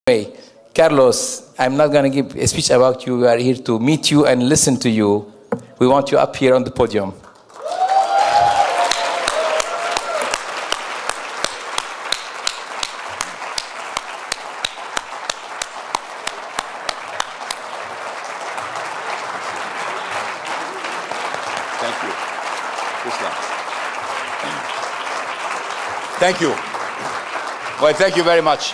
Anyway, Carlos, I'm not going to give a speech about you. We are here to meet you and listen to you. We want you up here on the podium. Thank you. Thank you. Well, thank you very much.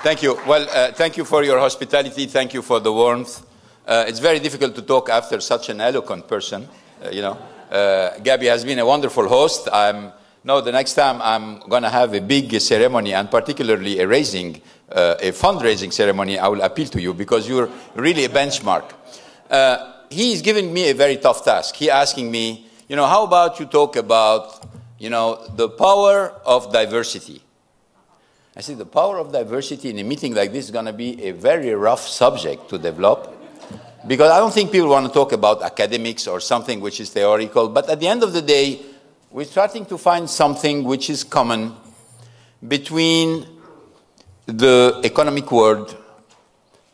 Thank you. Well, thank you for your hospitality. Thank you for the warmth. It's very difficult to talk after such an eloquent person. Gabby has been a wonderful host. The next time I'm going to have a big ceremony, and particularly a fundraising ceremony, I will appeal to you because you're really a benchmark. He's giving me a very tough task. He's asking me, how about you talk about, the power of diversity? I said, the power of diversity in a meeting like this is going to be a very rough subject to develop, because I don't think people want to talk about academics or something which is theoretical, but at the end of the day, we're starting to find something which is common between the economic world,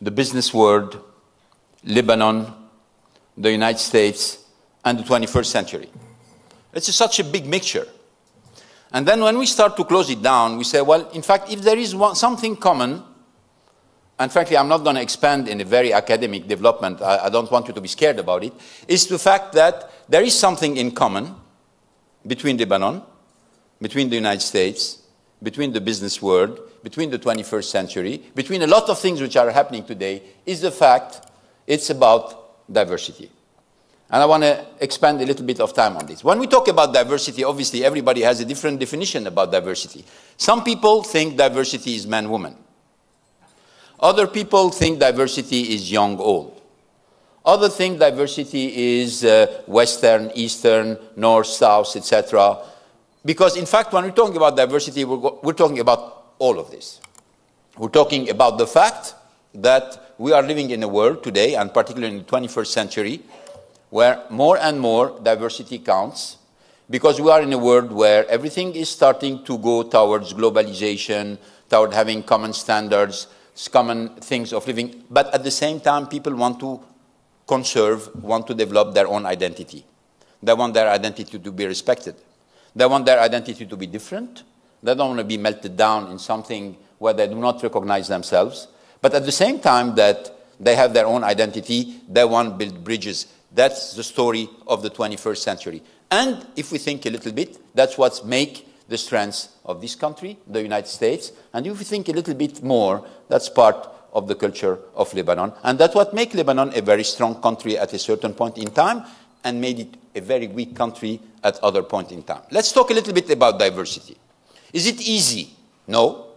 the business world, Lebanon, the United States, and the 21st century. It's such a big mixture. And then when we start to close it down, we say, well, in fact, if there is something common, and frankly, I'm not going to expand in a very academic development, I don't want you to be scared about it, is the fact that there is something in common between Lebanon, between the United States, between the business world, between the 21st century, between a lot of things which are happening today, is the fact it's about diversity. And I want to expand a little bit of time on this. When we talk about diversity, obviously everybody has a different definition about diversity. Some people think diversity is man-woman. Other people think diversity is young-old. Others think diversity is Western, Eastern, North, South, etc. Because in fact, when we're talking about diversity, we're talking about all of this. We're talking about the fact that we are living in a world today, and particularly in the 21st century, where more and more diversity counts, because we are in a world where everything is starting to go towards globalization, toward having common standards, common things of living, but at the same time, people want to conserve, want to develop their own identity. They want their identity to be respected. They want their identity to be different. They don't want to be melted down in something where they do not recognize themselves. But at the same time that they have their own identity, they want to build bridges. That's the story of the 21st century. And if we think a little bit, that's what makes the strengths of this country, the United States. And if we think a little bit more, that's part of the culture of Lebanon. And that's what makes Lebanon a very strong country at a certain point in time and made it a very weak country at other point in time. Let's talk a little bit about diversity. Is it easy? No.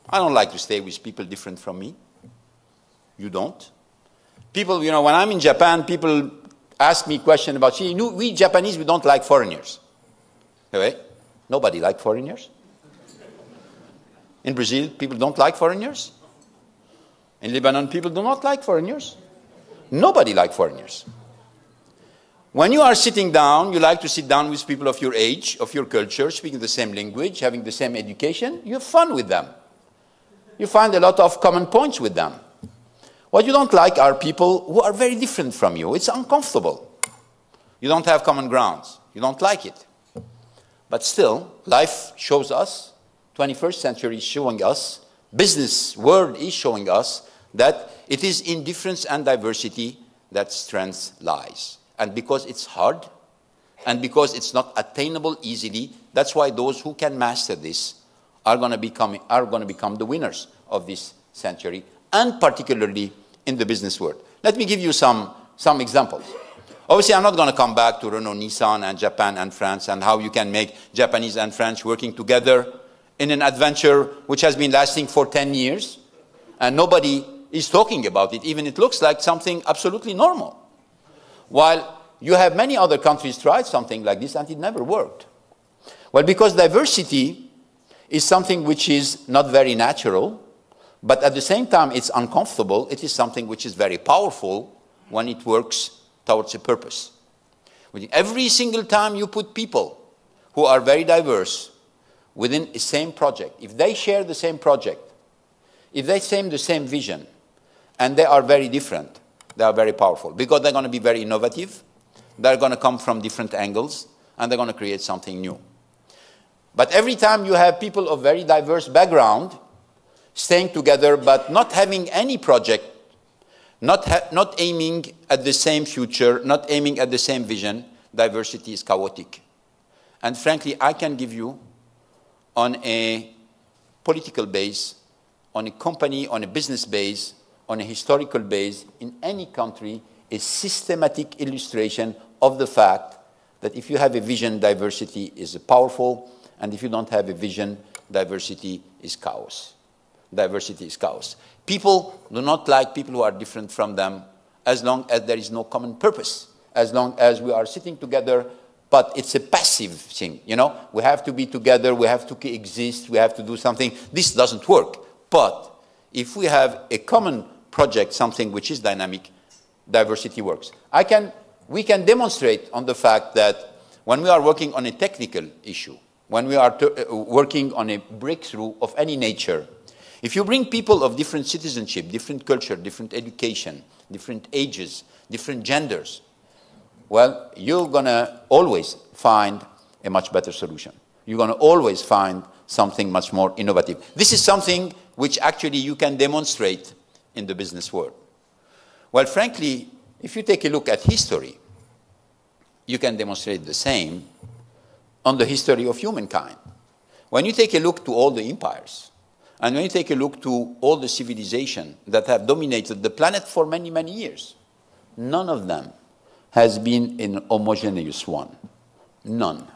I don't like to stay with people different from me. You don't. People, when I'm in Japan, people ask me questions about, we Japanese, we don't like foreigners. Okay? Nobody likes foreigners. In Brazil, people don't like foreigners. In Lebanon, people do not like foreigners. Nobody likes foreigners. When you are sitting down, you like to sit down with people of your age, of your culture, speaking the same language, having the same education. You have fun with them. You find a lot of common points with them. What you don't like are people who are very different from you. It's uncomfortable. You don't have common grounds. You don't like it. But still, life shows us, 21st century is showing us, business world is showing us that it is in difference and diversity that strength lies. And because it's hard, and because it's not attainable easily, that's why those who can master this are going to become the winners of this century, and particularly in the business world. Let me give you some examples. Obviously, I'm not going to come back to Renault, Nissan, and Japan and France, and how you can make Japanese and French working together in an adventure which has been lasting for 10 years, and nobody is talking about it. Even it looks like something absolutely normal. While you have many other countries tried something like this, and it never worked. Well, because diversity is something which is not very natural, but at the same time it's uncomfortable. It is something which is very powerful when it works towards a purpose. Every single time you put people who are very diverse within the same project, if they share the same project, if they same the same vision, and they are very different, they are very powerful, because they're going to be very innovative, they're going to come from different angles, and they're going to create something new. But every time you have people of very diverse background staying together, but not having any project, not aiming at the same future, not aiming at the same vision, diversity is chaotic. And frankly, I can give you, on a political base, on a company, on a business base, on a historical base, in any country, a systematic illustration of the fact that if you have a vision, diversity is powerful, and if you don't have a vision, diversity is chaos. Diversity is chaos. People do not like people who are different from them as long as there is no common purpose, as long as we are sitting together, but it's a passive thing, you know? We have to be together, we have to exist, we have to do something. This doesn't work. But if we have a common project, something which is dynamic, diversity works. We can demonstrate on the fact that when we are working on a technical issue, when we are working on a breakthrough of any nature, if you bring people of different citizenship, different culture, different education, different ages, different genders, well, you're going to always find a much better solution. You're going to always find something much more innovative. This is something which actually you can demonstrate in the business world. Well, frankly, if you take a look at history, you can demonstrate the same on the history of humankind. When you take a look to all the empires, and when you take a look to all the civilizations that have dominated the planet for many, many years, none of them has been an homogeneous one. None.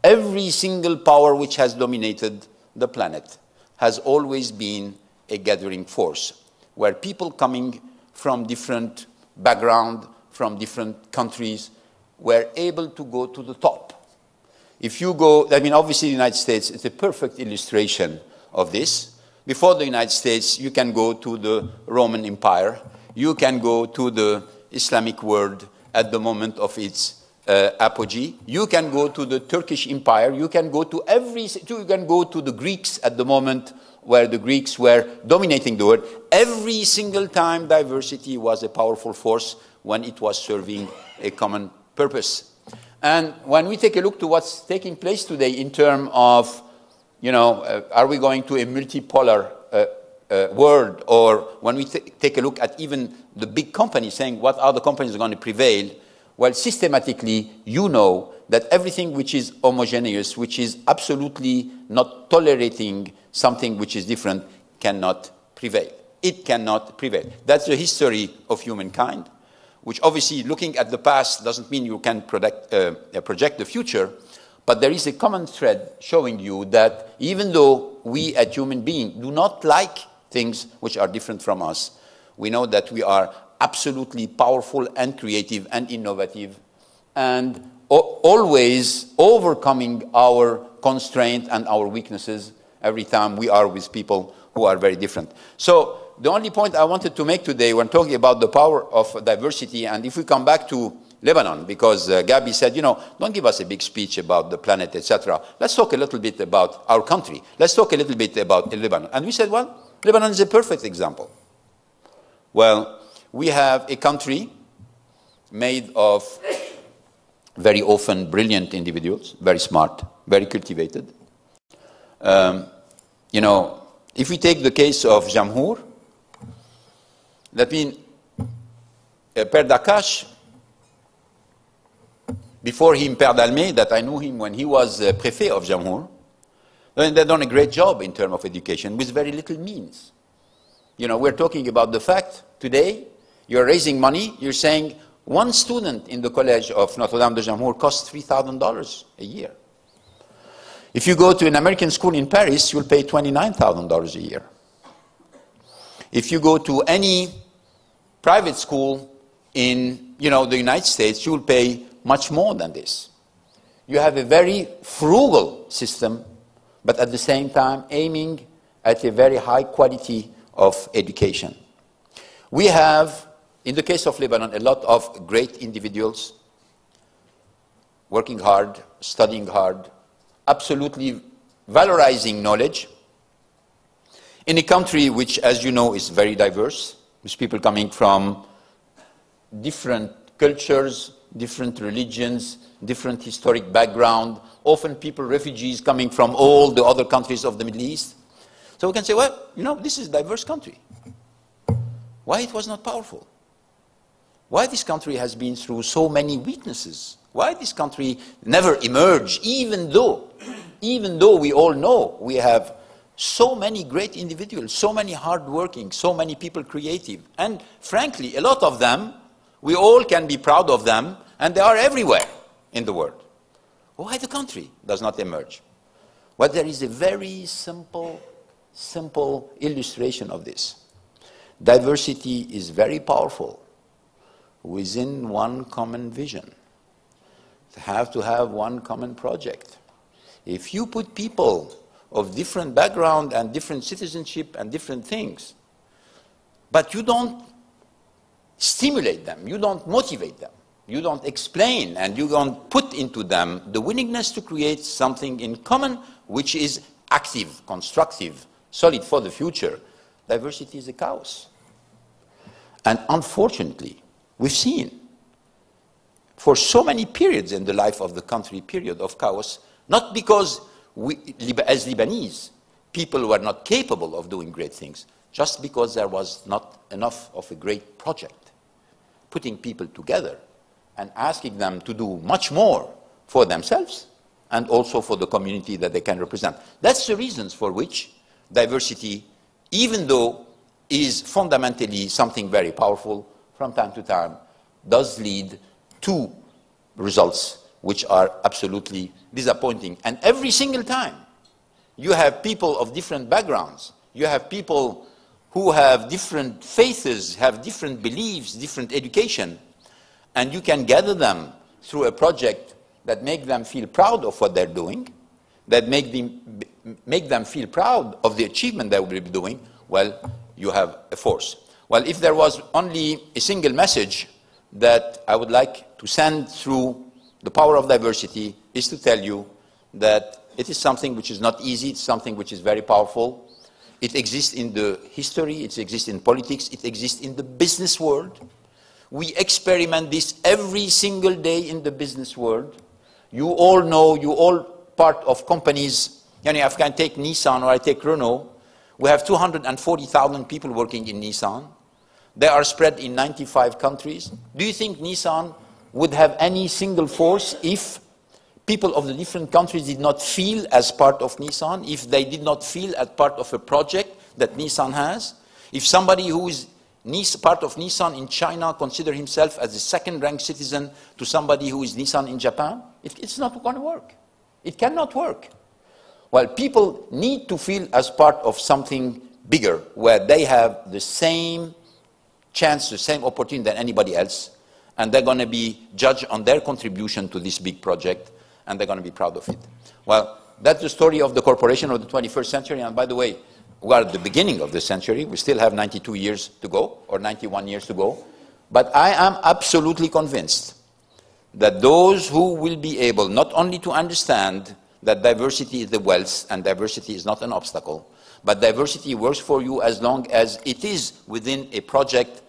Every single power which has dominated the planet has always been a gathering force, where people coming from different backgrounds, from different countries, were able to go to the top. If you go, I mean, obviously the United States is a perfect illustration of this. Before the United States, you can go to the Roman Empire, you can go to the Islamic world at the moment of its apogee, you can go to the Turkish Empire, you can go to the Greeks at the moment where the Greeks were dominating the world. Every single time diversity was a powerful force when it was serving a common purpose. And when we take a look to what's taking place today in terms of, you know, are we going to a multipolar world, or when we take a look at even the big companies saying what are the companies going to prevail, well, systematically, you know that everything which is homogeneous, which is absolutely not tolerating something which is different, cannot prevail. It cannot prevail. That's the history of humankind, which obviously looking at the past doesn't mean you can project the future, but there is a common thread showing you that even though we as human beings do not like things which are different from us, we know that we are absolutely powerful and creative and innovative, and always overcoming our constraint and our weaknesses every time we are with people who are very different. So the only point I wanted to make today when talking about the power of diversity, and if we come back to Lebanon, because Gabi said, you know, don't give us a big speech about the planet, etc. Let's talk a little bit about our country. Let's talk a little bit about Lebanon. And we said, well, Lebanon is a perfect example. Well, we have a country made of very often brilliant individuals, very smart, very cultivated. You know, if we take the case of Jamhour, that means Père Dakash, before him, Père Dalmé, that I knew him when he was Préfet of Jamhour, they've done a great job in terms of education with very little means. You know, we're talking about the fact today, you're raising money, you're saying one student in the college of Notre Dame de Jamhour costs $3,000 a year. If you go to an American school in Paris, you'll pay $29,000 a year. If you go to any private school in, you know, the United States, you'll pay much more than this. You have a very frugal system, but at the same time aiming at a very high quality of education. We have, in the case of Lebanon, a lot of great individuals working hard, studying hard, absolutely valorizing knowledge. in a country which, as you know, is very diverse, with people coming from different cultures, different religions, different historic background, often people, refugees coming from all the other countries of the Middle East. So we can say, well, you know, this is a diverse country. Why it was not powerful? Why this country has been through so many weaknesses? Why this country never emerged, even though we all know we have so many great individuals, so many hardworking, so many people creative, and frankly, a lot of them, we all can be proud of them, and they are everywhere in the world. Why the country does not emerge? Well, there is a very simple illustration of this. Diversity is very powerful within one common vision. They have to have one common project. If you put people of different background and different citizenship and different things, but you don't stimulate them, you don't motivate them, you don't explain, and you don't put into them the willingness to create something in common which is active, constructive, solid for the future, diversity is a chaos. And unfortunately, we've seen for so many periods in the life of the country, period of chaos, not because we, as Lebanese, people were not capable of doing great things, just because there was not enough of a great project, putting people together and asking them to do much more for themselves and also for the community that they can represent. That's the reasons for which diversity, even though is fundamentally something very powerful, from time to time does lead to results which are absolutely disappointing. And every single time you have people of different backgrounds, you have people who have different faiths, have different beliefs, different education, and you can gather them through a project that make them feel proud of what they're doing, that make them feel proud of the achievement they will be doing, well, you have a force. Well, if there was only a single message that I would like to send through the power of diversity, is to tell you that it is something which is not easy, it's something which is very powerful. It exists in the history, it exists in politics, it exists in the business world. We experiment this every single day in the business world. You all know, you all part of companies, you know, if I can take Nissan or I take Renault, we have 240,000 people working in Nissan. They are spread in 95 countries. Do you think Nissan would have any single force if people of the different countries did not feel as part of Nissan, if they did not feel as part of a project that Nissan has? If somebody who is part of Nissan in China consider himself as a second-ranked citizen to somebody who is Nissan in Japan, it's not going to work. It cannot work. Well, people need to feel as part of something bigger, where they have the same chance, the same opportunity than anybody else, and they're going to be judged on their contribution to this big project, and they're going to be proud of it. Well, that's the story of the corporation of the 21st century, and by the way, we are at the beginning of the century. We still have 92 years to go, or 91 years to go, but I am absolutely convinced that those who will be able not only to understand that diversity is the wealth and diversity is not an obstacle, but diversity works for you as long as it is within a project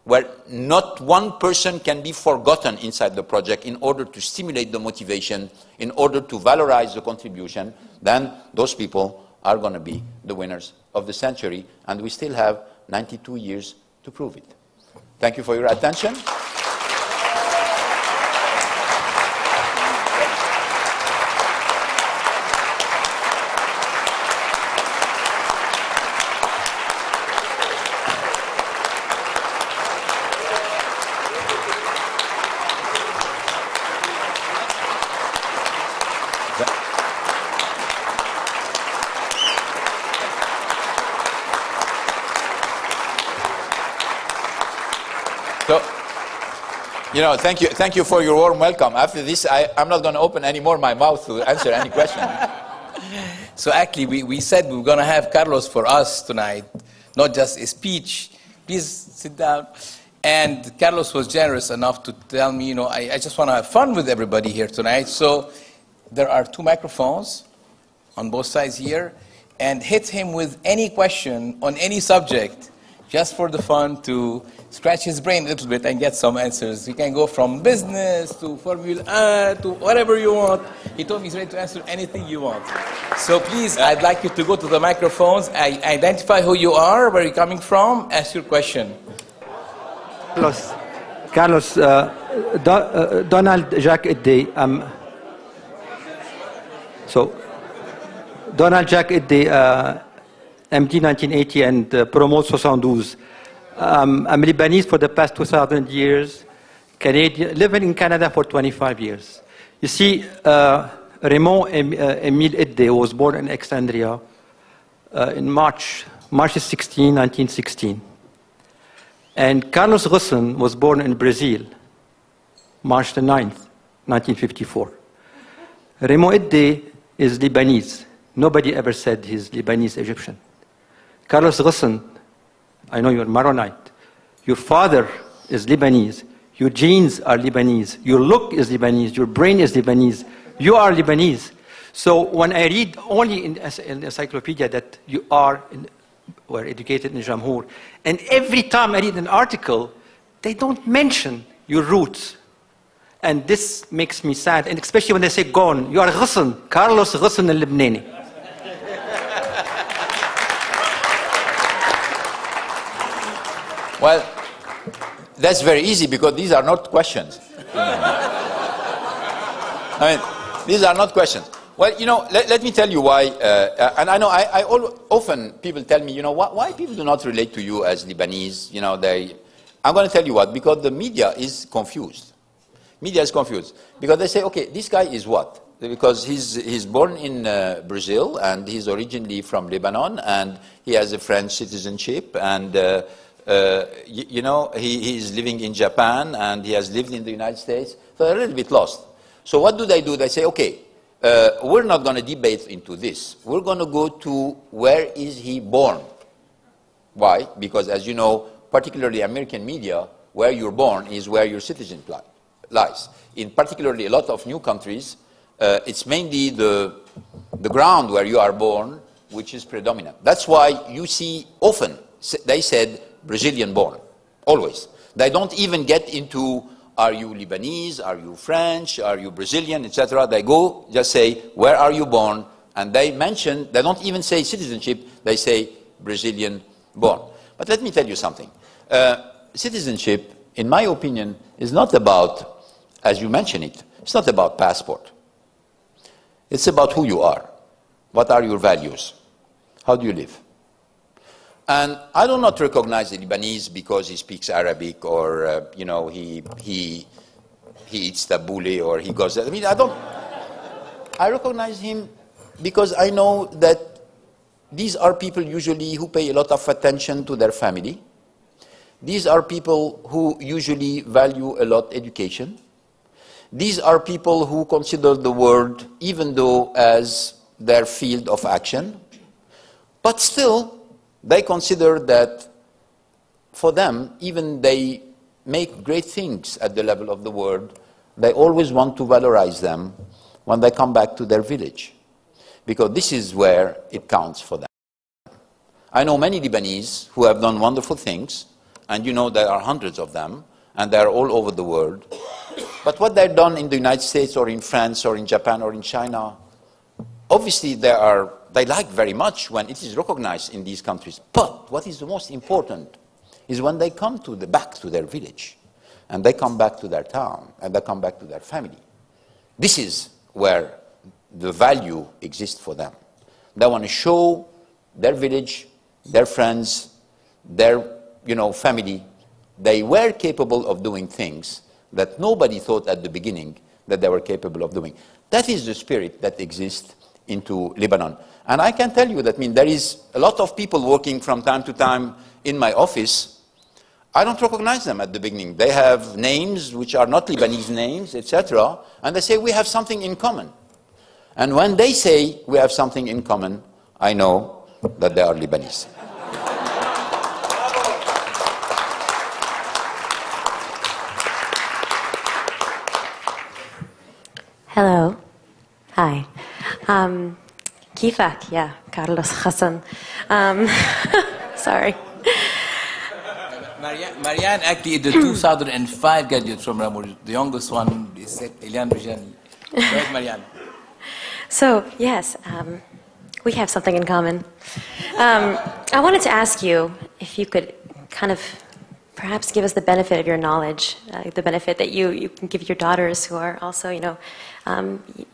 where not one person can be forgotten inside the project in order to stimulate the motivation, in order to valorize the contribution, then those people are going to be the winners of the century, and we still have 92 years to prove it. Thank you for your attention. You know, thank you for your warm welcome. After this, I'm not going to open any more my mouth to answer any question. So actually, we said we were going to have Carlos for us tonight, not just a speech. Please sit down. And Carlos was generous enough to tell me, you know, I just want to have fun with everybody here tonight. So there are 2 microphones on both sides here. and hit him with any question on any subject, just for the fun to scratch his brain a little bit and get some answers. You can go from business to Formula to whatever you want. He told me he's ready to answer anything you want. So please, I'd like you to go to the microphones, identify who you are, where you're coming from, ask your question. Carlos, Donald Jacques Eddy. Donald Jacques Eddy, MD 1980 and Promo 72. I'm Lebanese for the past 2,000 years, Canadian, living in Canada for 25 years. You see, Raymond Emile Eddy was born in Alexandria in March 16, 1916. And Carlos Ghosn was born in Brazil, March the 9th, 1954. Raymond Eddy is Lebanese. Nobody ever said he's Lebanese Egyptian. Carlos Ghosn, I know you're Maronite. Your father is Lebanese. Your genes are Lebanese. Your look is Lebanese. Your brain is Lebanese. You are Lebanese. So when I read only in the encyclopedia that you were educated in Jamhour, and every time I read an article, they don't mention your roots. And this makes me sad, and especially when they say Ghosn, you are Ghosn, Carlos Ghosn al-Lebanese. Well, that's very easy because these are not questions. I mean, these are not questions. Well, you know, let me tell you why, and I know often people tell me, you know, why people do not relate to you as Lebanese, you know, I'm going to tell you what, because the media is confused. Media is confused because they say, okay, this guy is what? Because he's born in Brazil and he's originally from Lebanon and he has a French citizenship and you know, he is living in Japan and he has lived in the United States, so they're a little bit lost. So what do? They say, okay, we're not going to debate into this. We're going to go to where is he born. Why? Because as you know, particularly American media, where you're born is where your citizenship lies. In particularly a lot of new countries, it's mainly the ground where you are born which is predominant. That's why you see often they said Brazilian born, always. They don't even get into are you Lebanese, are you French, are you Brazilian, etc. They go just say where are you born, and they don't even say citizenship, they say Brazilian born. But let me tell you something. Citizenship, in my opinion, is not about, as you mentioned it, it's not about passport. It's about who you are. What are your values? How do you live? And I do not recognize a Lebanese because he speaks Arabic or, you know, he eats tabbouleh or he goes, I mean, I recognize him because I know that these are people usually who pay a lot of attention to their family. These are people who usually value a lot education. These are people who consider the world, even though as their field of action, but still, they consider that for them, even they make great things at the level of the world, they always want to valorize them when they come back to their village, because this is where it counts for them. I know many Lebanese who have done wonderful things, and you know there are hundreds of them, and they are all over the world. But what they've done in the United States or in France or in Japan or in China, obviously they like very much when it is recognized in these countries. But what is the most important is when they come back to their village, and they come back to their town, and they come back to their family. This is where the value exists for them. They want to show their village, their friends, their family, they were capable of doing things that nobody thought at the beginning that they were capable of doing. That is the spirit that exists into Lebanon. And I can tell you that, there is a lot of people working from time to time in my office. I don't recognize them at the beginning. They have names which are not Lebanese names, etc. And they say, we have something in common. And when they say we have something in common, I know that they are Lebanese. Hello. Hi. Kifak, yeah, Carlos Hassan. Sorry. Marianne actually is the 2005 graduate from Ramur. The youngest one is Eliane Bijani. Go ahead, Marianne. So, yes, we have something in common. I wanted to ask you if you could kind of perhaps give us the benefit of your knowledge, the benefit that you can give your daughters who are also,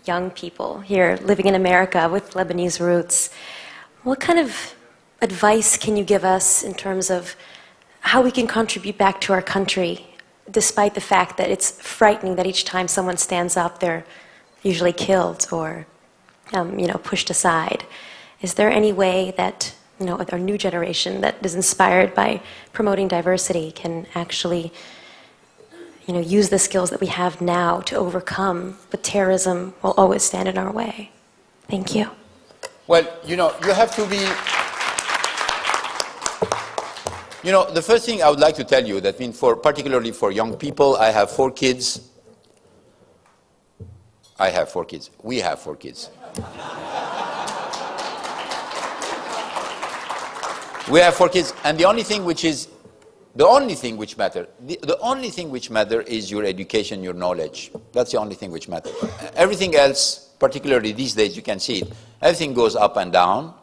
young people here living in America with Lebanese roots. What kind of advice can you give us in terms of how we can contribute back to our country, despite the fact that it's frightening that each time someone stands up, they're usually killed or, pushed aside? Is there any way that, our new generation that is inspired by promoting diversity can actually, use the skills that we have now to overcome, but terrorism will always stand in our way? Thank you. Well, you have to be... the first thing I would like to tell you, that particularly for young people, I have 4 kids. I have 4 kids. We have 4 kids. We have 4 kids, and the only thing which matters is your education, your knowledge. That's the only thing which matters. Everything else, particularly these days, you can see it. Everything goes up and down.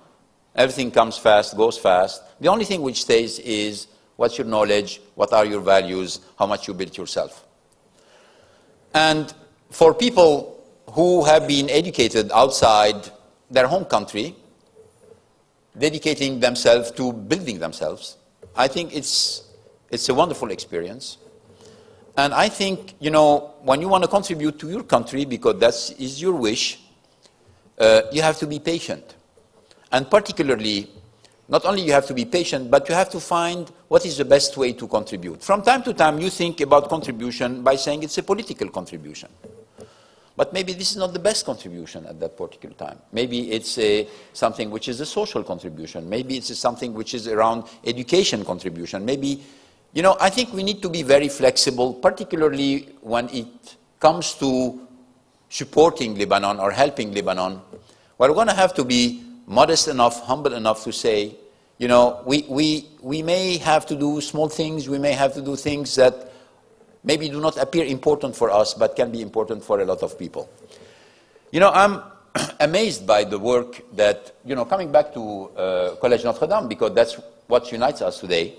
Everything comes fast, goes fast. The only thing which stays is what's your knowledge, what are your values, how much you built yourself. And for people who have been educated outside their home country, dedicating themselves to building themselves, I think it's a wonderful experience. And I think, when you want to contribute to your country, because that is your wish, you have to be patient. And particularly, not only you have to be patient, but you have to find what is the best way to contribute. From time to time, you think about contribution by saying it's a political contribution. But maybe this is not the best contribution at that particular time. Maybe it's something which is a social contribution. Maybe it's something which is around education contribution. Maybe, I think we need to be very flexible, particularly when it comes to supporting Lebanon or helping Lebanon. We're going to have to be modest enough, humble enough to say, we may have to do small things, we may have to do things that maybe do not appear important for us, but can be important for a lot of people. I'm amazed by the work that, coming back to Collège Notre Dame, because that's what unites us today,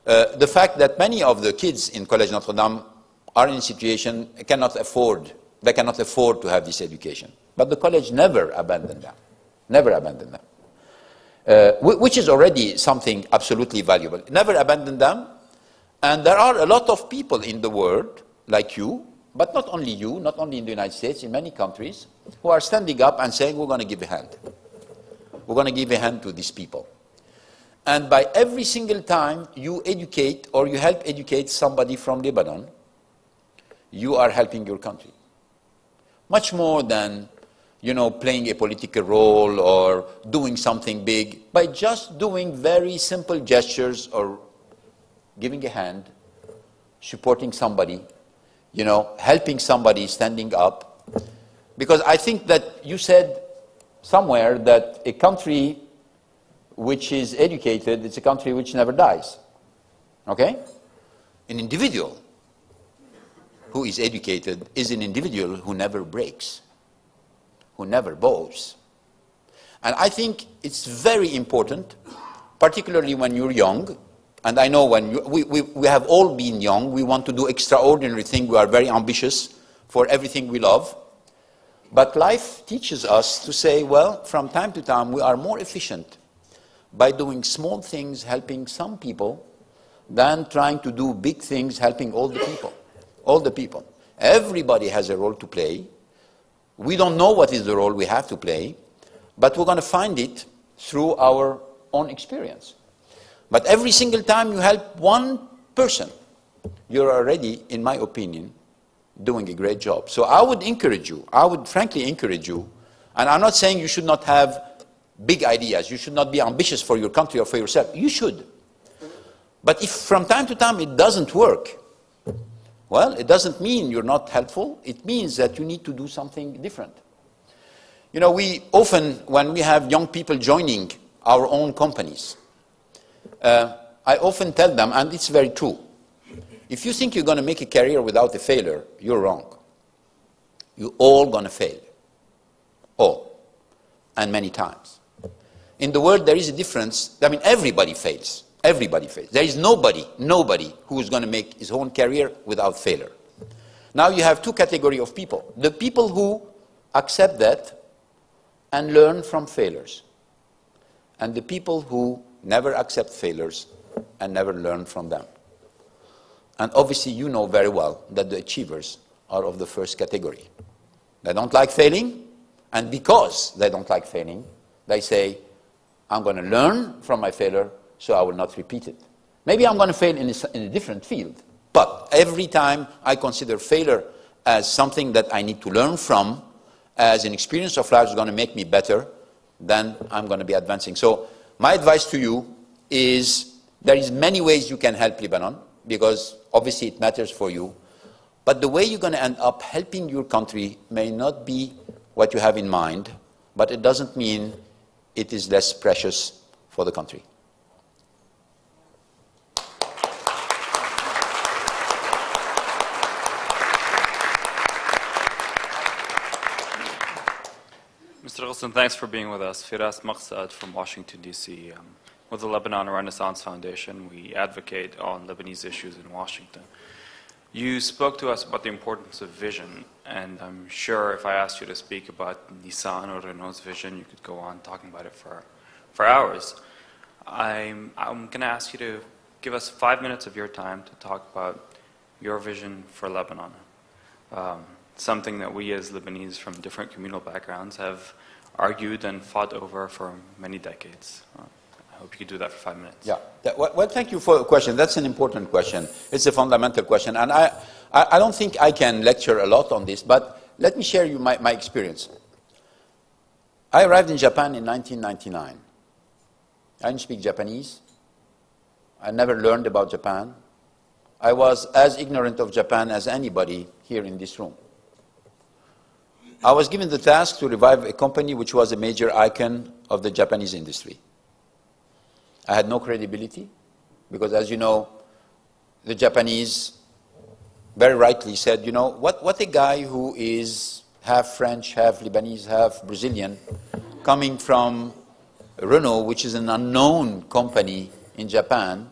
the fact that many of the kids in Collège Notre Dame are in a situation they cannot afford to have this education. But the college never abandoned them. Never abandoned them, which is already something absolutely valuable. Never abandoned them, and there are a lot of people in the world, like you, but not only you, not only in the United States, in many countries, who are standing up and saying, we're going to give a hand. We're going to give a hand to these people. And by every single time you educate or you help educate somebody from Lebanon, you are helping your country. Much more than playing a political role or doing something big, by just doing very simple gestures or giving a hand, supporting somebody, helping somebody, standing up. Because I think that you said somewhere that a country which is educated, it's a country which never dies. Okay? An individual who is educated is an individual who never breaks, who never bows. And I think it's very important, particularly when you're young, and I know when we have all been young, we want to do extraordinary things, we are very ambitious for everything we love. But life teaches us to say, well, from time to time, we are more efficient by doing small things, helping some people, than trying to do big things, helping all the people. All the people. Everybody has a role to play. We don't know what is the role we have to play, but we're going to find it through our own experience. But every single time you help one person, you're already, in my opinion, doing a great job. So I would encourage you, I would frankly encourage you, and I'm not saying you should not have big ideas, you should not be ambitious for your country or for yourself. You should. But if from time to time it doesn't work, well, it doesn't mean you're not helpful. It means that you need to do something different. You know, we often, when we have young people joining our own companies, I often tell them, and it's very true, if you think you're going to make a career without a failure, you're wrong. You're all going to fail. All. And many times. In the world, there is a difference. I mean, everybody fails. Everybody fails. There is nobody who is going to make his own career without failure. Now you have two categories of people. The people who accept that and learn from failures. And the people who never accept failures and never learn from them. And obviously you know very well that the achievers are of the first category. They don't like failing, and because they don't like failing, they say, I'm going to learn from my failure, so I will not repeat it. Maybe I'm going to fail in a different field, but every time I consider failure as something that I need to learn from, as an experience of life is going to make me better, then I'm going to be advancing. So my advice to you is there is many ways you can help Lebanon, because obviously it matters for you. But the way you're going to end up helping your country may not be what you have in mind, but it doesn't mean it is less precious for the country. Mr. Ghosn, thanks for being with us. Firas Maqsad from Washington, D.C. With the Lebanon Renaissance Foundation, we advocate on Lebanese issues in Washington. You spoke to us about the importance of vision, and I'm sure if I asked you to speak about Nissan or Renault's vision, you could go on talking about it for hours. I'm going to ask you to give us 5 minutes of your time to talk about your vision for Lebanon, something that we as Lebanese from different communal backgrounds have argued and fought over for many decades. I hope you could do that for 5 minutes. Yeah. Well, thank you for the question. That's an important question. It's a fundamental question. And I don't think I can lecture a lot on this, but let me share you my experience. I arrived in Japan in 1999. I didn't speak Japanese. I never learned about Japan. I was as ignorant of Japan as anybody here in this room. I was given the task to revive a company which was a major icon of the Japanese industry. I had no credibility because, as you know, the Japanese very rightly said, you know, what a guy who is half French, half Lebanese, half Brazilian, coming from Renault, which is an unknown company in Japan,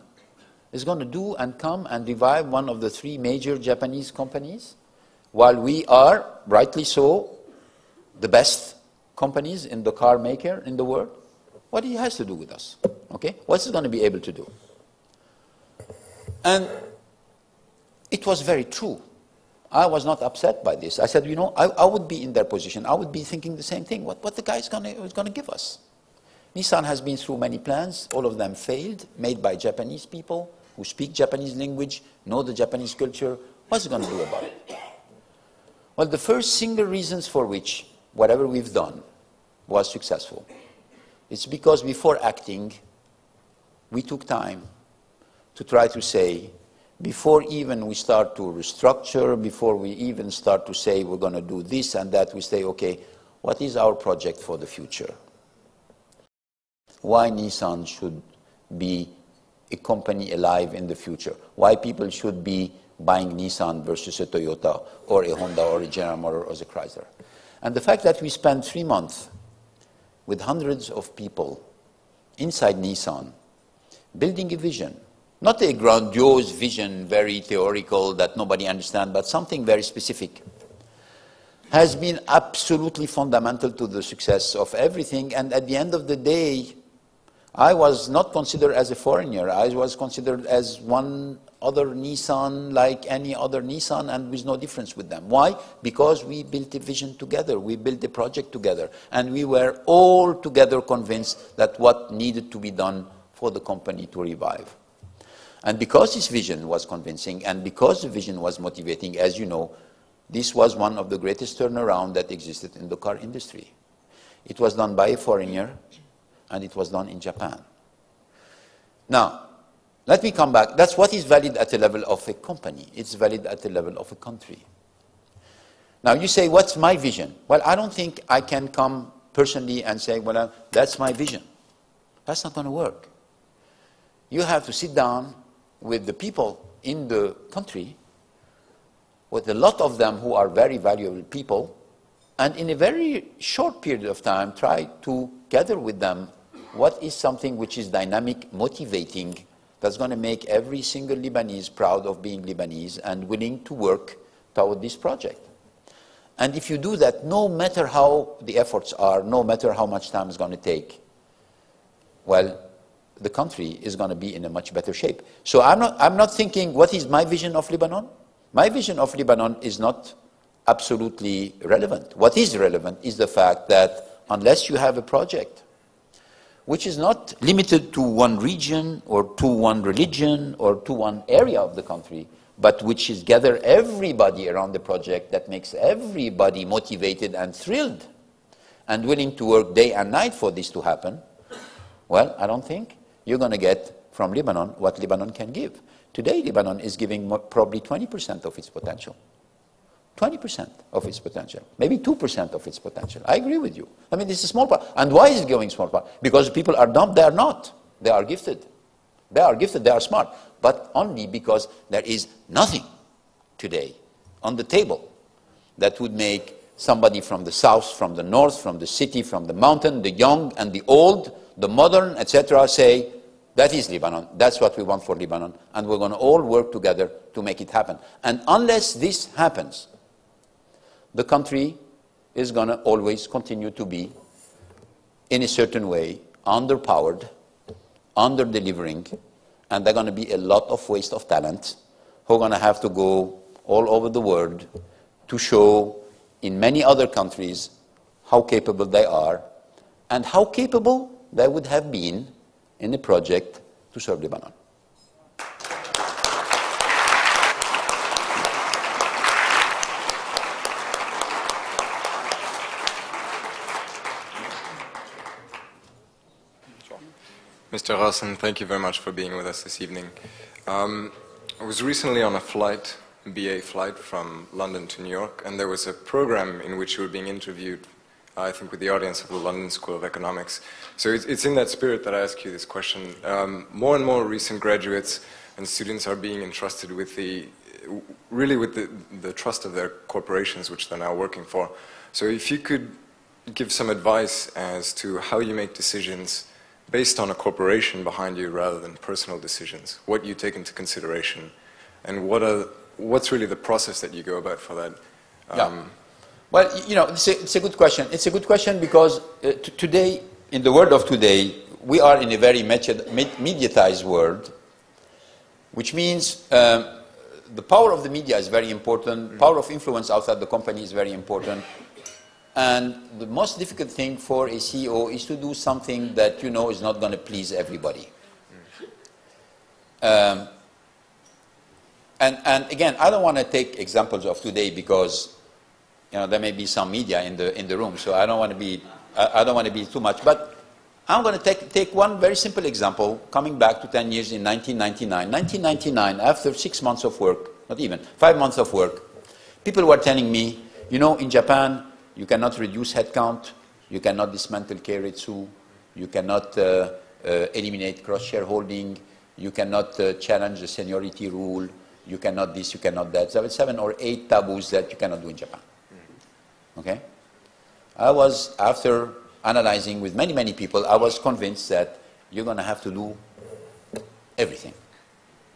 is going to do and come and revive one of the three major Japanese companies, while we are, rightly so, the best companies in the car maker in the world. What he has to do with us, okay? What's he going to be able to do? And it was very true. I was not upset by this. I said, you know, I would be in their position. I would be thinking the same thing. What the guy is going to give us? Nissan has been through many plans. All of them failed, made by Japanese people who speak Japanese language, know the Japanese culture. What's he going to do about it? Well, the first single reasons for which whatever we've done was successful, it's because before acting, we took time to try to say, before even we start to restructure, before we even start to say we're going to do this and that, we say, okay, what is our project for the future? Why Nissan should be a company alive in the future? Why people should be buying Nissan versus a Toyota or a Honda or a General Motors or a Chrysler? And the fact that we spent 3 months with hundreds of people inside Nissan, building a vision, not a grandiose vision, very theoretical that nobody understands, but something very specific, has been absolutely fundamental to the success of everything. And at the end of the day, I was not considered as a foreigner. I was considered as one other Nissan, like any other Nissan, and with no difference with them. Why? Because we built a vision together. We built a project together. And we were all together convinced that what needed to be done for the company to revive. And because this vision was convincing, and because the vision was motivating, as you know, this was one of the greatest turnaround that existed in the car industry. It was done by a foreigner, and it was done in Japan. Now, let me come back. That's what is valid at the level of a company. It's valid at the level of a country. Now you say, what's my vision? Well, I don't think I can come personally and say, well, that's my vision. That's not going to work. You have to sit down with the people in the country, with a lot of them who are very valuable people, and in a very short period of time, try to gather with them what is something which is dynamic, motivating, that's going to make every single Lebanese proud of being Lebanese and willing to work toward this project. And if you do that, no matter how the efforts are, no matter how much time it's going to take, well, the country is going to be in a much better shape. So I'm not thinking, what is my vision of Lebanon? My vision of Lebanon is not absolutely relevant. What is relevant is the fact that unless you have a project which is not limited to one region or to one religion or to one area of the country, but which is gather everybody around the project, that makes everybody motivated and thrilled and willing to work day and night for this to happen, well, I don't think you're going to get from Lebanon what Lebanon can give. Today, Lebanon is giving probably 20% of its potential. 20% of its potential, maybe 2% of its potential. I agree with you. I mean, this is a small part. And why is it going small part? Because people are dumb? They are not. They are gifted. They are gifted, they are smart. But only because there is nothing today on the table that would make somebody from the south, from the north, from the city, from the mountain, the young and the old, the modern, etc., say, that is Lebanon. That's what we want for Lebanon. And we're going to all work together to make it happen. And unless this happens, the country is going to always continue to be, in a certain way, underpowered, under-delivering, and there are going to be a lot of waste of talent who are going to have to go all over the world to show in many other countries how capable they are and how capable they would have been in a project to serve Lebanon. Mr. Ghosn, thank you very much for being with us this evening. I was recently on a flight, a BA flight from London to New York, and there was a program in which you were being interviewed, I think, with the audience of the London School of Economics. So it's in that spirit that I ask you this question. More and more recent graduates and students are being entrusted with the trust of their corporations, which they're now working for. So if you could give some advice as to how you make decisions based on a corporation behind you rather than personal decisions, what you take into consideration, and what's really the process that you go about for that? Yeah. Well, you know, it's a good question. It's a good question because today, in the world of today, we are in a very mediatized world, which means the power of the media is very important, power of influence outside the company is very important, and the most difficult thing for a CEO is to do something that you know is not going to please everybody. And again, I don't want to take examples of today because there may be some media in the room, so I don't want to be too much. But I'm going to take one very simple example, coming back to 10 years in 1999. 1999, after 6 months of work, not even 5 months of work, people were telling me, in Japan, you cannot reduce headcount, you cannot dismantle Keiretsu, you cannot eliminate cross-shareholding, you cannot challenge the seniority rule, you cannot this, you cannot that. There were 7 or 8 taboos that you cannot do in Japan. Okay? I was, after analyzing with many, many people, I was convinced that you're going to have to do everything.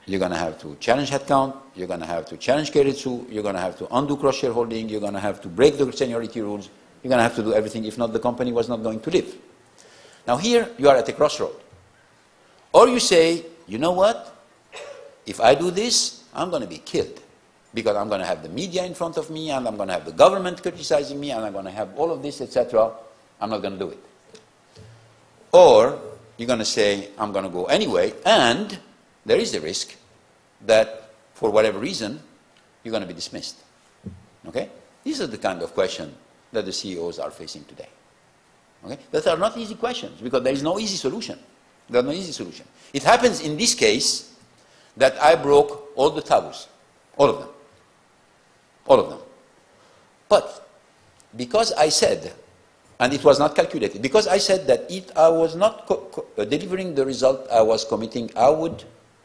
You're going to have to challenge headcount, you're going to have to challenge Keiretsu, you're going to have to undo cross-shareholding, you're going to have to break the seniority rules, you're going to have to do everything. If not, the company was not going to live. Now here, you are at a crossroad. Or you say, you know what? If I do this, I'm going to be killed. Because I'm going to have the media in front of me, and I'm going to have the government criticizing me, and I'm going to have all of this, etc. I'm not going to do it. Or you're going to say, I'm going to go anyway, and there is a risk that, for whatever reason, you're going to be dismissed. Okay? These are the kind of questions that the CEOs are facing today. Okay? That are not easy questions, because there is no easy solution. There's no easy solution. It happens in this case that I broke all the taboos. All of them. All of them. But because I said, and it was not calculated, because I said that if I was not delivering the result I was committing, I would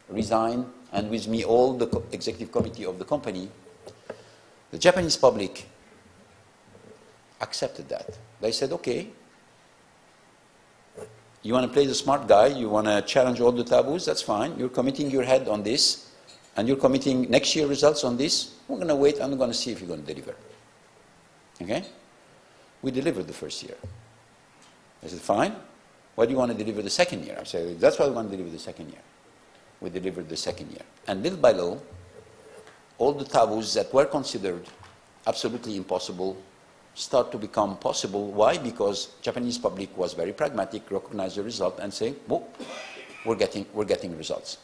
resign, and with me all the executive committee of the company, the Japanese public accepted that. They said, okay, you want to play the smart guy, you want to challenge all the taboos, that's fine. You're committing your head on this, and you're committing next year results on this. We're going to wait, and we're going to see if you're going to deliver. Okay? We delivered the first year. I said, fine. Why do you want to deliver the second year? I said, that's why we want to deliver the second year. We delivered the second year. And little by little, all the taboos that were considered absolutely impossible start to become possible. Why? Because Japanese public was very pragmatic, recognized the result, and say, well, we're getting results.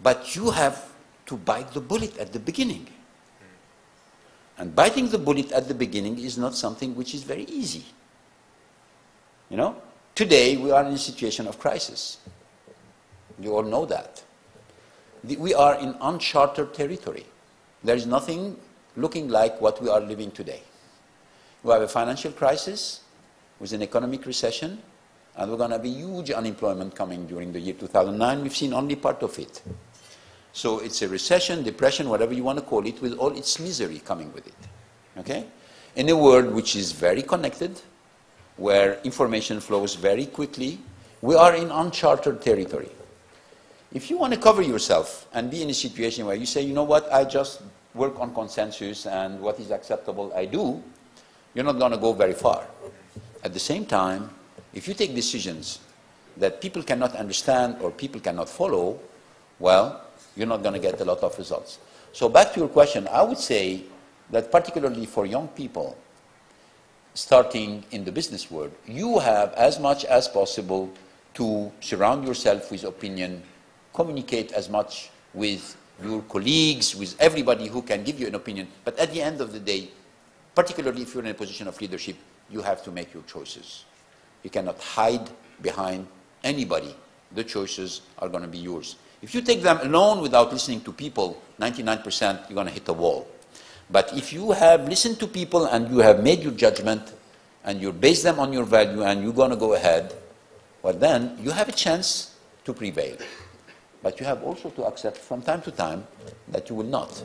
But you have to bite the bullet at the beginning. And biting the bullet at the beginning is not something which is very easy. You know? Today, we are in a situation of crisis. You all know that. We are in uncharted territory. There is nothing looking like what we are living today. We have a financial crisis with an economic recession, and we're going to have a huge unemployment coming during the year 2009. We've seen only part of it. So it's a recession, depression, whatever you want to call it, with all its misery coming with it. Okay? In a world which is very connected, where information flows very quickly, we are in uncharted territory. If you want to cover yourself and be in a situation where you say, you know what, I just work on consensus and what is acceptable I do, you're not going to go very far. At the same time, if you take decisions that people cannot understand or people cannot follow, well, you're not going to get a lot of results. So back to your question, I would say that particularly for young people starting in the business world, you have as much as possible to surround yourself with opinion, communicate as much with your colleagues, with everybody who can give you an opinion. But at the end of the day, particularly if you're in a position of leadership, you have to make your choices. You cannot hide behind anybody. The choices are going to be yours. If you take them alone without listening to people, 99% you're going to hit a wall. But if you have listened to people and you have made your judgment and you base them on your value and you're going to go ahead, well then you have a chance to prevail. But you have also to accept from time to time that you will not.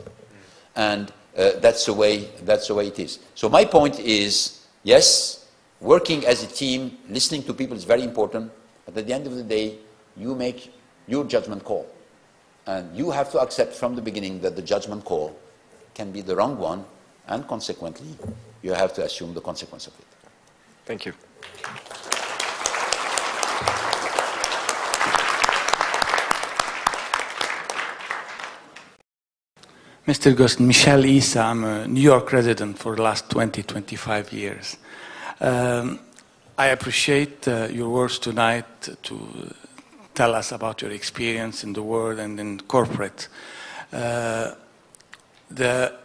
And that's the way it is. So my point is, yes, working as a team, listening to people is very important, but at the end of the day, you make your judgment call. And you have to accept from the beginning that the judgment call can be the wrong one, and consequently, you have to assume the consequence of it. Thank you. Mr. Ghosn, Michel Issa, I'm a New York resident for the last 25 years. I appreciate your words tonight to tell us about your experience in the world and in corporate. The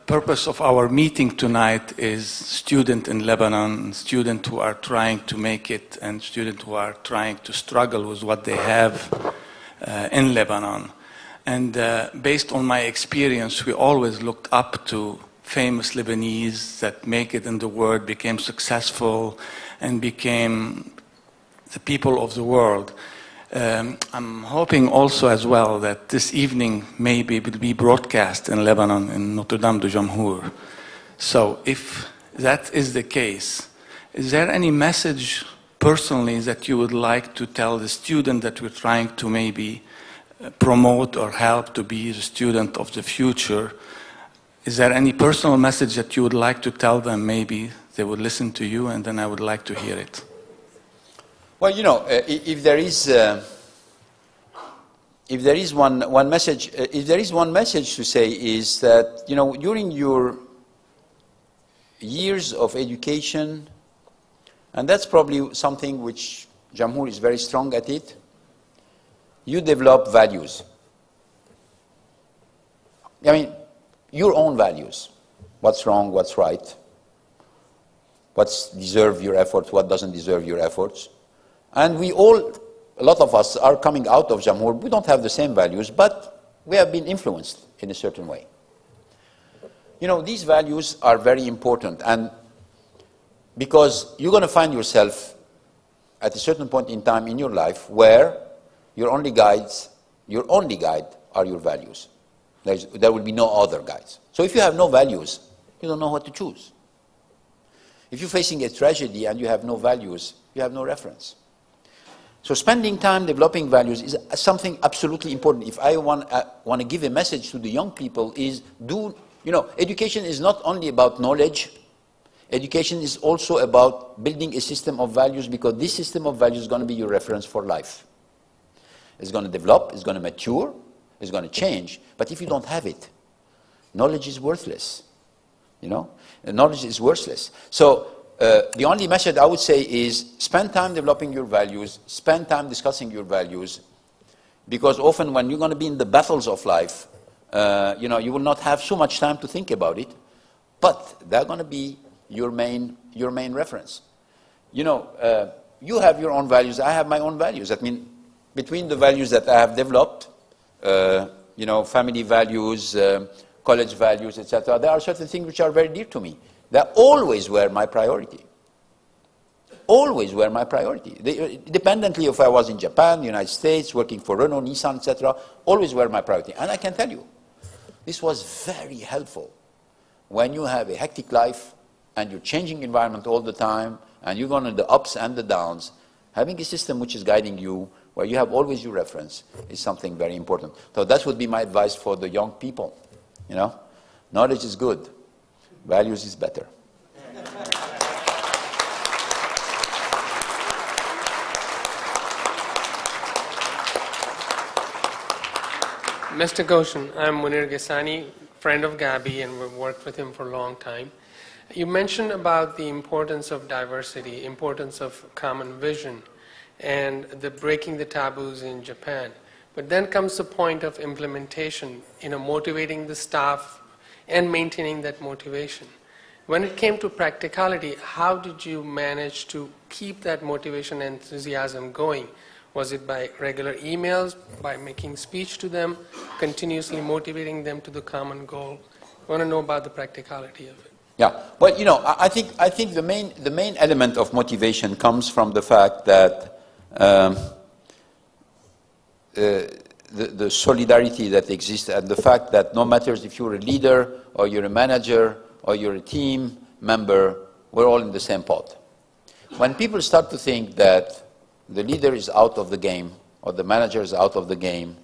purpose of our meeting tonight is students in Lebanon, students who are trying to make it, and students who are trying to struggle with what they have in Lebanon. And based on my experience, we always looked up to famous Lebanese that make it in the world, became successful, and became the people of the world. I'm hoping also as well that this evening maybe will be broadcast in Lebanon, in Notre Dame de Jamhour. So if that is the case, is there any message personally that you would like to tell the student that we're trying to maybe promote or help to be the student of the future? Is there any personal message that you would like to tell them? Maybe they would listen to you, and then I would like to hear it. Well, you know, if there is one message to say is that, you know, during your years of education, and that's probably something which Jamhour is very strong at it, you develop values. I mean, your own values. What's wrong, what's right, what's deserve your efforts, what doesn't deserve your efforts. And we all, a lot of us are coming out of Jamhour. We don't have the same values, but we have been influenced in a certain way. You know, these values are very important. And Because you're going to find yourself at a certain point in time in your life where your only guide are your values. There will be no other guides. So if you have no values, you don't know what to choose. If you're facing a tragedy and you have no values, you have no reference. So spending time developing values is something absolutely important. If I want to give a message to the young people is education is not only about knowledge. Education is also about building a system of values, because this system of values is going to be your reference for life. It's going to develop, it's going to mature, it's going to change. But if you don't have it, knowledge is worthless. Knowledge is worthless. So the only message I would say is spend time developing your values, spend time discussing your values, because often when you're going to be in the battles of life, you will not have so much time to think about it, but they're going to be your main reference. You have your own values, I have my own values. I mean, between the values that I have developed, family values, college values, etc., there are certain things which are very dear to me. They always were my priority. Always were my priority. Independently if I was in Japan, the United States, working for Renault, Nissan, etc., always were my priority. And I can tell you, this was very helpful when you have a hectic life and you're changing environment all the time and you're going to the ups and the downs. Having a system which is guiding you, where you have always your reference, is something very important. So that would be my advice for the young people. Knowledge is good. Values is better. Mr. Ghosn, I'm Munir Ghasani, friend of Gabi, and we've worked with him for a long time. You mentioned about the importance of diversity, importance of common vision, and the breaking the taboos in Japan. But then comes the point of implementation, motivating the staff and maintaining that motivation. When it came to practicality, how did you manage to keep that motivation and enthusiasm going? Was it by regular emails, by making speech to them, continuously motivating them to the common goal? I want to know about the practicality of it. Yeah, well, I think the main element of motivation comes from the fact that the solidarity that exists, and the fact that no matter if you're a leader or you're a manager or you're a team member, we're all in the same pot. When people start to think that the leader is out of the game, or the manager is out of the game,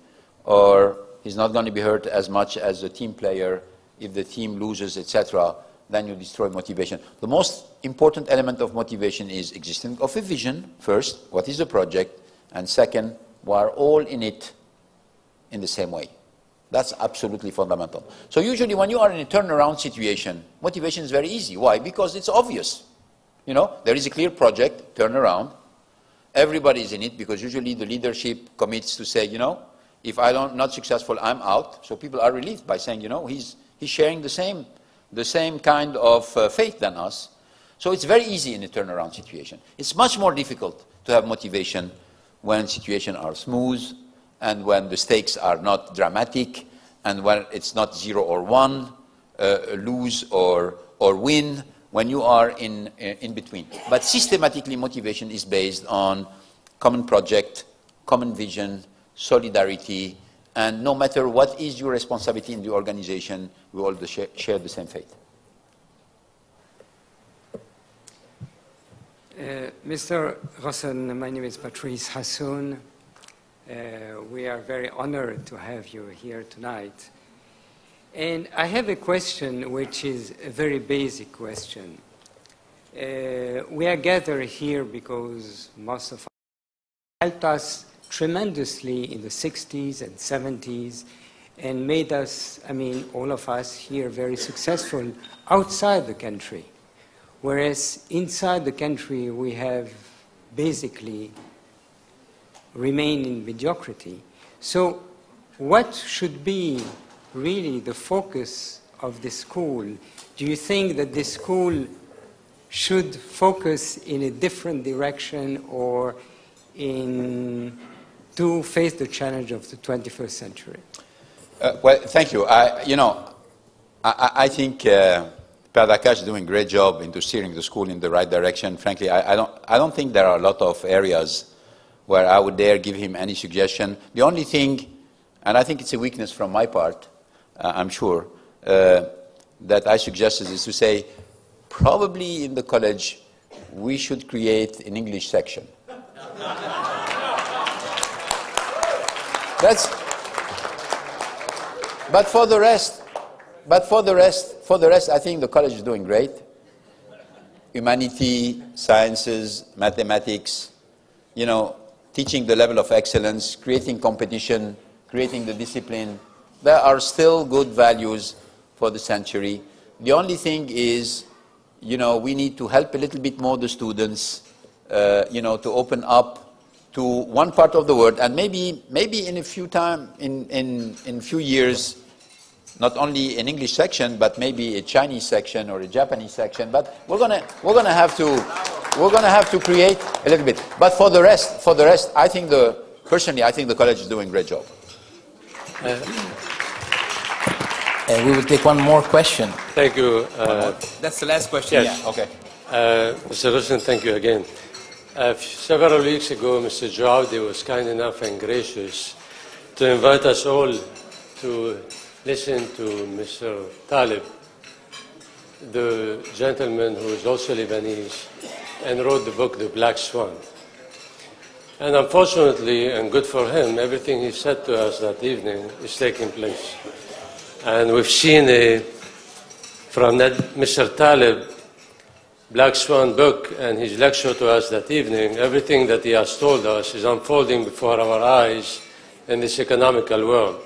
or he's not going to be hurt as much as a team player if the team loses, etc., then you destroy motivation. The most important element of motivation is existence of a vision, first, what is the project, and second, we are all in it in the same way. That's absolutely fundamental. So usually when you are in a turnaround situation, motivation is very easy. Why? Because it's obvious. There is a clear project, turnaround. Everybody is in it, because usually the leadership commits to say, if I'm not successful, I'm out. So people are relieved by saying, he's sharing the same kind of faith than us. So it's very easy in a turnaround situation. It's much more difficult to have motivation when situations are smooth, and when the stakes are not dramatic, and when it's not 0 or 1, lose or win, when you are in between. But systematically, motivation is based on common project, common vision, solidarity, and no matter what is your responsibility in the organization, we all share the same faith. Mr. Ghosn, my name is Patrice Hassoun. We are very honored to have you here tonight. And I have a question which is a very basic question. We are gathered here because most of us helped us tremendously in the 60s and 70s and made us, all of us here very successful outside the country. Whereas inside the country we have basically remained in mediocrity. So what should be really the focus of the school? Do you think that the school should focus in a different direction or to face the challenge of the 21st century? Well, thank you. I think Perdakash is doing a great job into steering the school in the right direction. Frankly, I don't think there are a lot of areas where I would dare give him any suggestion. The only thing, and I think it's a weakness from my part, I'm sure, that I suggested is to say, probably in the college, we should create an English section. But for the rest, I think the college is doing great. Humanity, sciences, mathematics, you know, teaching the level of excellence, creating competition, creating the discipline. There are still good values for the century. The only thing is, you know, we need to help a little bit more the students, you know, to open up to one part of the world, and maybe in a few years, not only an English section, but maybe a Chinese section or a Japanese section. But we're gonna have to create a little bit. But for the rest, personally, I think the college is doing a great job. We will take one more question. Thank you. That's the last question. Yes. Yeah. Okay. Mr. Ghosn, thank you again. Several weeks ago, Mr. Jaoudi was kind enough and gracious to invite us all to listen to Mr. Talib, the gentleman who is also Lebanese and wrote the book, The Black Swan. And unfortunately, and good for him, everything he said to us that evening is taking place. And we've seen from that Mr. Talib, Black Swan book and his lecture to us that evening, everything that he has told us is unfolding before our eyes in this economical world.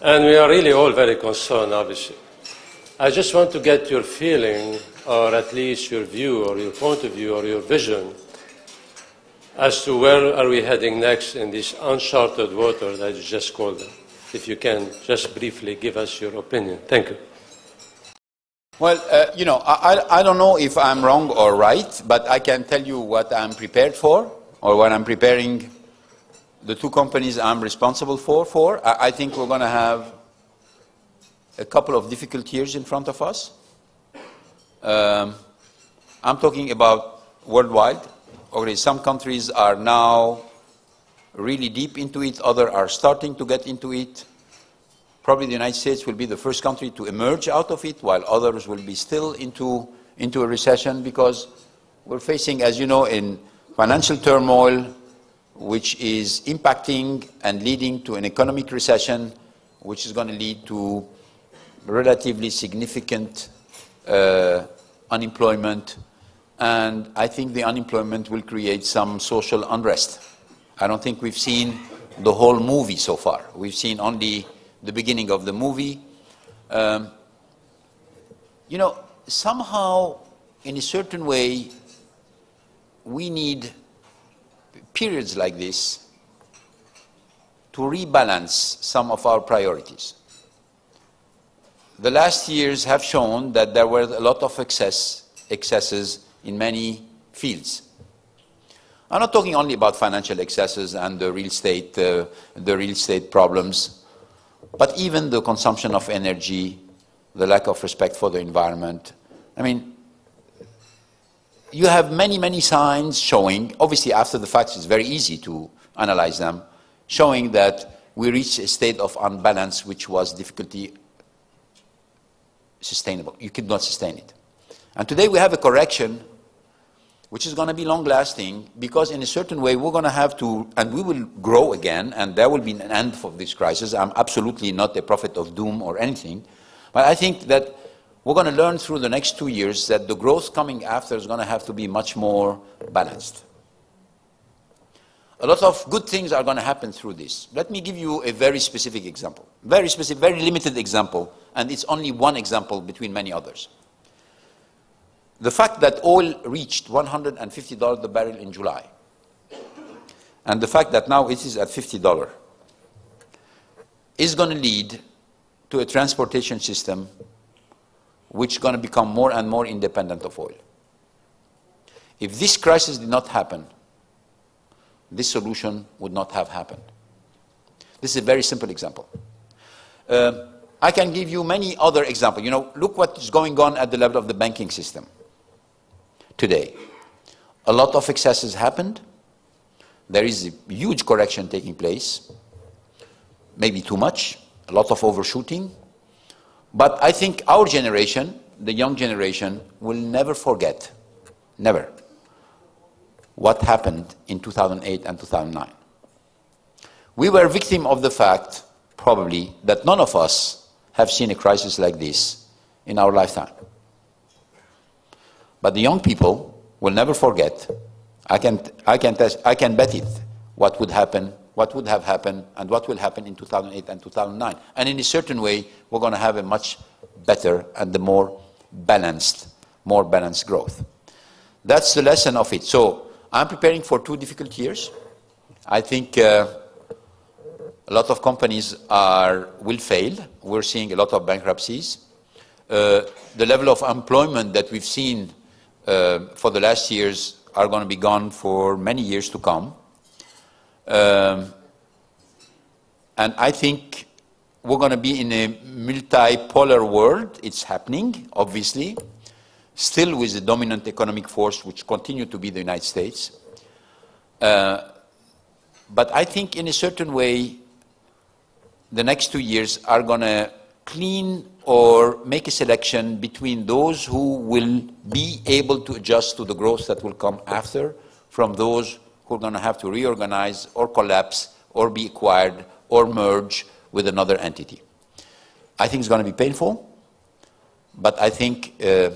And we are really all very concerned, obviously. I just want to get your feeling, or at least your view, or your point of view, or your vision, as to where are we heading next in this uncharted water that you just called them. If you can just briefly give us your opinion. Thank you. Well, you know, I don't know if I'm wrong or right, but I can tell you what I'm prepared for, or what I'm preparing the two companies I'm responsible for. I think we're going to have a couple of difficult years in front of us. I'm talking about worldwide. Already some countries are now really deep into it, others are starting to get into it. Probably the United States will be the first country to emerge out of it, while others will be still into a recession, because we're facing, as you know, in financial turmoil, which is impacting and leading to an economic recession, which is going to lead to relatively significant unemployment. And I think the unemployment will create some social unrest. I don't think we've seen the whole movie so far. We've seen only the beginning of the movie. You know, somehow, in a certain way, we need periods like this to rebalance some of our priorities. The last years have shown that there were a lot of excesses in many fields. I'm not talking only about financial excesses and the real estate problems, but even the consumption of energy, the lack of respect for the environment. I mean, you have many, many signs showing, obviously after the fact it's very easy to analyze them, showing that we reached a state of unbalance which was difficulty sustainable. You could not sustain it. And today we have a correction which is going to be long-lasting, because in a certain way we're going to have to, and we will grow again, and there will be an end for this crisis. I'm absolutely not a prophet of doom or anything, but I think that we're going to learn through the next 2 years that the growth coming after is going to have to be much more balanced. A lot of good things are going to happen through this. Let me give you a very specific example, very specific, very limited example, and it's only one example between many others. The fact that oil reached $150 the barrel in July, and the fact that now it is at $50, is going to lead to a transportation system which is going to become more and more independent of oil. If this crisis did not happen, this solution would not have happened. This is a very simple example. I can give you many other examples. You know, look what is going on at the level of the banking system today. A lot of excesses happened. There is a huge correction taking place. Maybe too much, a lot of overshooting. But I think our generation, the young generation, will never forget, never, what happened in 2008 and 2009. We were victim of the fact, probably, that none of us have seen a crisis like this in our lifetime. But the young people will never forget. I can bet it, what would happen, what would have happened, and what will happen in 2008 and 2009. And in a certain way, we're going to have a much better and the more balanced growth. That's the lesson of it. So I'm preparing for 2 difficult years. I think a lot of companies will fail. We're seeing a lot of bankruptcies. The level of employment that we've seen for the last years are going to be gone for many years to come. And I think we're going to be in a multipolar world. It's happening, obviously, still with the dominant economic force, which continue to be the United States. But I think in a certain way, the next 2 years are going to clean or make a selection between those who will be able to adjust to the growth that will come after, from those who are going to have to reorganize or collapse or be acquired or merge with another entity. I think it's going to be painful, but I think a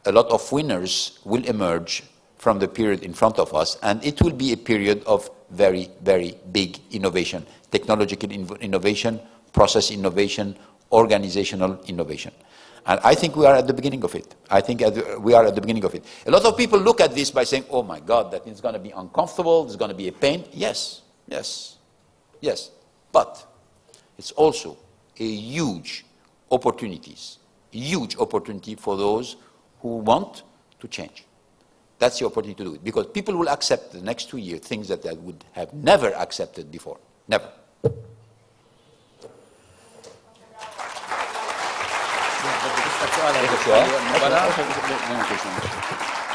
lot of winners will emerge from the period in front of us, and it will be a period of very, very big innovation, technological innovation, process innovation, organizational innovation. And I think we are at the beginning of it. I think we are at the beginning of it. A lot of people look at this by saying, oh my God, that it's going to be uncomfortable, there's going to be a pain. Yes, yes, yes. But it's also a huge opportunity for those who want to change. That's the opportunity to do it. Because people will accept the next 2 years things that they would have never accepted before. Never.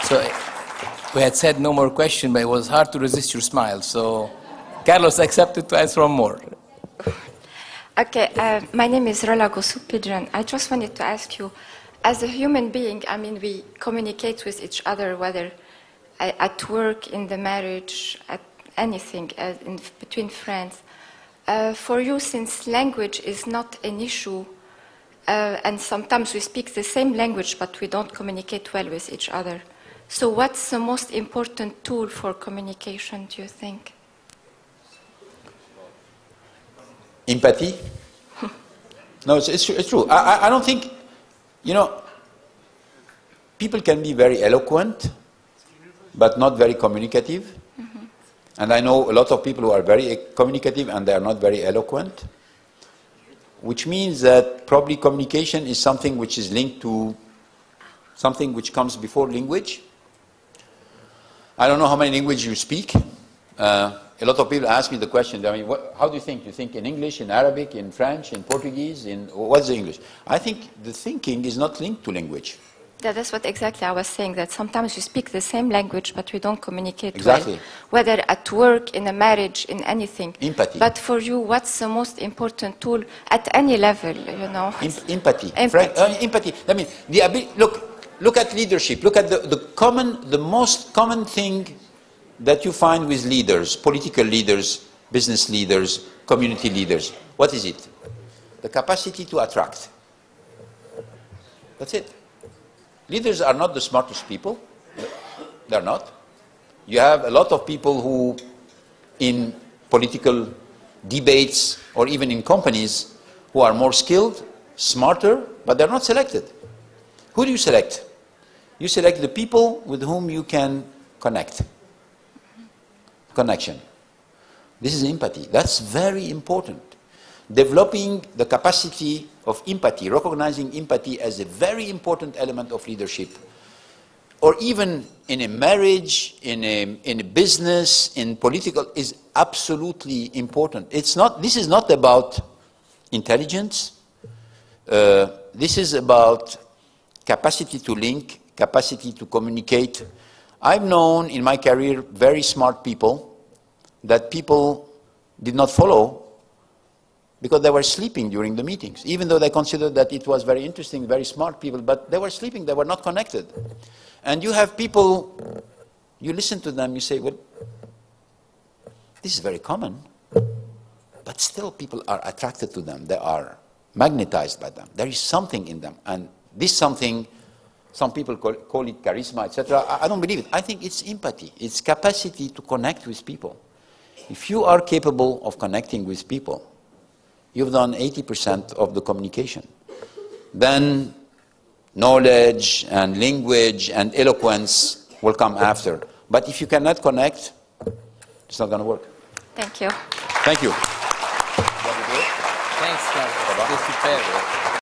So we had said no more question, but it was hard to resist your smile. So Carlos accepted to answer one more. Okay, my name is Rola Gosu-Pidran. I just wanted to ask you, as a human being, I mean, we communicate with each other, whether at work, in the marriage, at anything, between friends. For you, since language is not an issue, and sometimes we speak the same language, but we don't communicate well with each other. So what's the most important tool for communication, do you think? Empathy? No, it's true. I don't think, you know, people can be very eloquent, but not very communicative. Mm-hmm. And I know a lot of people who are very communicative and they are not very eloquent, which means that probably communication is something which is linked to something which comes before language. I don't know how many languages you speak. A lot of people ask me the question, I mean, how do you think? Do you think in English, in Arabic, in French, in Portuguese, what's the English? I think the thinking is not linked to language. That's what exactly I was saying, that sometimes we speak the same language, but we don't communicate exactly. well. Whether at work, in a marriage, in anything. Empathy. But for you, what's the most important tool at any level, you know? Empathy. Empathy. I mean, look at leadership. Look at the most common thing that you find with leaders, political leaders, business leaders, community leaders. What is it? The capacity to attract. That's it. Leaders are not the smartest people. They're not. You have a lot of people who, in political debates or even in companies, who are more skilled, smarter, but they're not selected. Who do you select? You select the people with whom you can connect. Connection. This is empathy. That's very important. Developing the capacity of empathy, recognizing empathy as a very important element of leadership, or even in a marriage, in a business, in political, is absolutely important. This is not about intelligence. This is about capacity to link, capacity to communicate. I've known in my career very smart people that people did not follow because they were sleeping during the meetings, even though they considered that it was very interesting, very smart people, but they were sleeping, they were not connected. And you have people, you listen to them, you say, well, this is very common, but still people are attracted to them, they are magnetized by them. There is something in them, and this something, some people call it charisma, etc. I don't believe it. I think it's empathy, it's capacity to connect with people. If you are capable of connecting with people, you've done 80% of the communication. Then knowledge and language and eloquence will come after. But if you cannot connect, it's not going to work. Thank you. Thank you. Thanks, Carlos.